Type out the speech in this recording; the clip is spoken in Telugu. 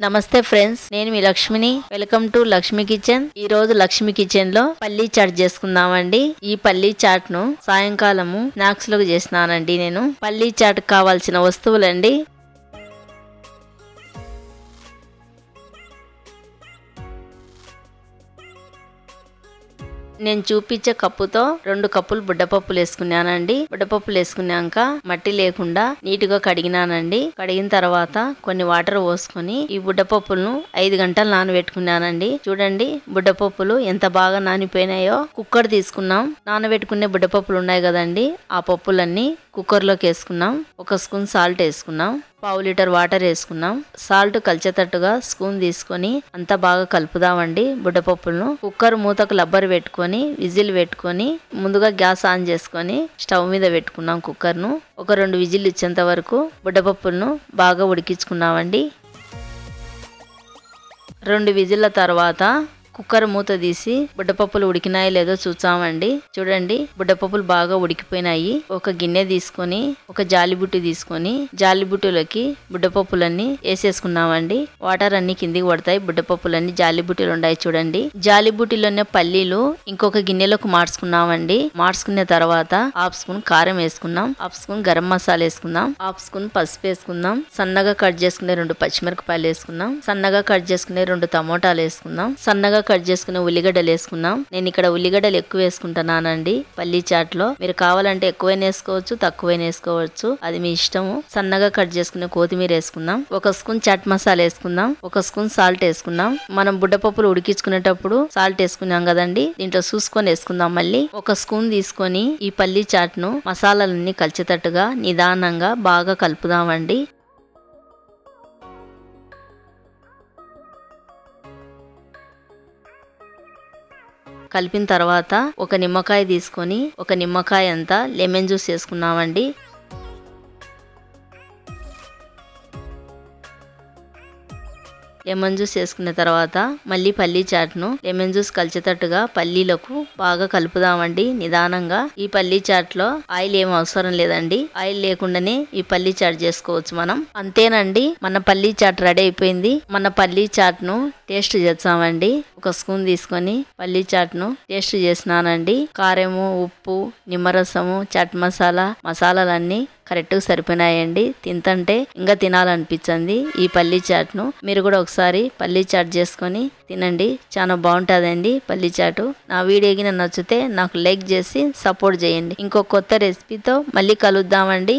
నమస్తే ఫ్రెండ్స్, నేను మీ లక్ష్మిని. Welcome to Lakshmi kitchen. ఈ రోజు లక్ష్మి కిచెన్ లో పల్లీ చాట్ చేసుకుందామండి. ఈ పల్లీ చాట్ ను సాయంకాలము స్నాక్స్ లోకి చేసినానండి. నేను పల్లీ చాట్ కావాల్సిన వస్తువులండి: నేను చూపించే కప్పుతో 2 కప్పులు బుడ్డపప్పులు వేసుకున్నానండి. బుడ్డపప్పులు వేసుకున్నాక మట్టి లేకుండా నీటుగా కడిగినానండి. కడిగిన తర్వాత కొన్ని వాటర్ పోసుకొని ఈ బుడ్డపప్పులను 5 గంటలు నానబెట్టుకున్నానండి. చూడండి బుడ్డపప్పులు ఎంత బాగా నానిపోయినాయో. కుక్కర్ తీసుకున్నాం. నానబెట్టుకునే బుడ్డపప్పులు ఉన్నాయి కదండి, ఆ పప్పులన్నీ కుక్కర్లోకి వేసుకున్నాం. 1 స్పూన్ సాల్ట్ వేసుకున్నాం. 1/2 లీటర్ వాటర్ వేసుకున్నాం. సాల్ట్ కలిసేటట్టుగా స్పూన్ తీసుకొని అంతా బాగా కలుపుదామండి. బుడ్డపప్పులను కుక్కర్ మూతకు లబ్బర్ పెట్టుకొని విజిల్ పెట్టుకొని ముందుగా గ్యాస్ ఆన్ చేసుకొని స్టవ్ మీద పెట్టుకున్నాం కుక్కర్ను. ఒక 2 విజిల్ ఇచ్చేంత వరకు బుడ్డపప్పులను బాగా ఉడికించుకున్నామండి. 2 విజిల్ల తర్వాత కుక్కర్ మూత తీసి బుడ్డపప్పులు ఉడికినాయో లేదో చూసామండి. చూడండి బుడ్డపప్పులు బాగా ఉడికిపోయినాయి. ఒక గిన్నె తీసుకొని ఒక జాలిబుట్టి తీసుకొని జాలిబుట్టిలోకి బుడ్డపప్పులన్నీ వేసేసుకున్నామండి. వాటర్ అన్ని కిందికి పడతాయి. బుడ్డపప్పులన్నీ జాలిబుట్టిలో ఉన్నాయి. చూడండి జాలిబుట్టిలోనే పల్లీలు ఇంకొక గిన్నెలోకి మార్చుకున్నామండి. మార్చుకున్న తర్వాత 1/2 స్పూన్ కారం వేసుకున్నాం. 1/2 స్పూన్ గరం మసాలా వేసుకుందాం. 1/2 స్పూన్ పసుపు వేసుకుందాం. సన్నగా కట్ చేసుకునే 2 పచ్చిమిరపకాయలు వేసుకుందాం. సన్నగా కట్ చేసుకునే 2 టమోటాలు వేసుకుందాం. సన్నగా కట్ చేసుకునే ఉల్లిగడ్డలు వేసుకున్నాం. నేను ఇక్కడ ఉల్లిగడ్డలు ఎక్కువ వేసుకుంటున్నానండి పల్లీ చాట్ లో. మీరు కావాలంటే ఎక్కువైనా వేసుకోవచ్చు, తక్కువైనా వేసుకోవచ్చు, అది మీ ఇష్టము. సన్నగా కట్ చేసుకునే కొత్తిమీర వేసుకుందాం. 1 స్పూన్ చాట్ మసాలా వేసుకుందాం. 1 స్పూన్ సాల్ట్ వేసుకుందాం. మనం బుడ్డపప్పులు ఉడికించుకునేటప్పుడు సాల్ట్ వేసుకున్నాం కదండి, దీంట్లో చూసుకొని వేసుకుందాం. మళ్ళీ 1 స్పూన్ తీసుకొని ఈ పల్లీ చాట్ ను మసాలాలన్నీ కలిసేటట్టుగా నిదానంగా బాగా కలుపుదామండి. కలిపిన తర్వాత ఒక నిమ్మకాయ తీసుకొని ఒక నిమ్మకాయ అంతా లెమన్ జ్యూస్ వేసుకున్నామండి. లెమన్ జ్యూస్ వేసుకున్న తర్వాత మళ్ళీ పల్లీ చాట్ను లెమన్ జ్యూస్ కలిసేటట్టుగా పల్లీలకు బాగా కలుపుదామండి నిదానంగా. ఈ పల్లీ చాట్ లో ఆయిల్ ఏం అవసరం లేదండి. ఆయిల్ లేకుండానే ఈ పల్లీ చాట్ చేసుకోవచ్చు మనం. అంతేనండి, మన పల్లీ చాట్ రెడీ అయిపోయింది. మన పల్లీ చాట్ ను టేస్ట్ చేస్తామండి. 1 స్పూన్ తీసుకొని పల్లీ చాట్ ను టేస్ట్ చేసినానండి. కారము, ఉప్పు, నిమ్మరసము, చాట్ మసాలాలన్నీ కరెక్ట్ గా సరిపోయినాయండి. తింటే ఇంకా తినాలనిపించింది ఈ పల్లీ చాట్ ను. మీరు కూడా ఒకసారి పల్లీ చాట్ చేసుకొని తినండి, చాలా బాగుంటుందండి పల్లీ చాటు. నా వీడియోకి నచ్చితే నాకు లైక్ చేసి సపోర్ట్ చేయండి. ఇంకో కొత్త రెసిపీతో మళ్ళీ కలుద్దామండి.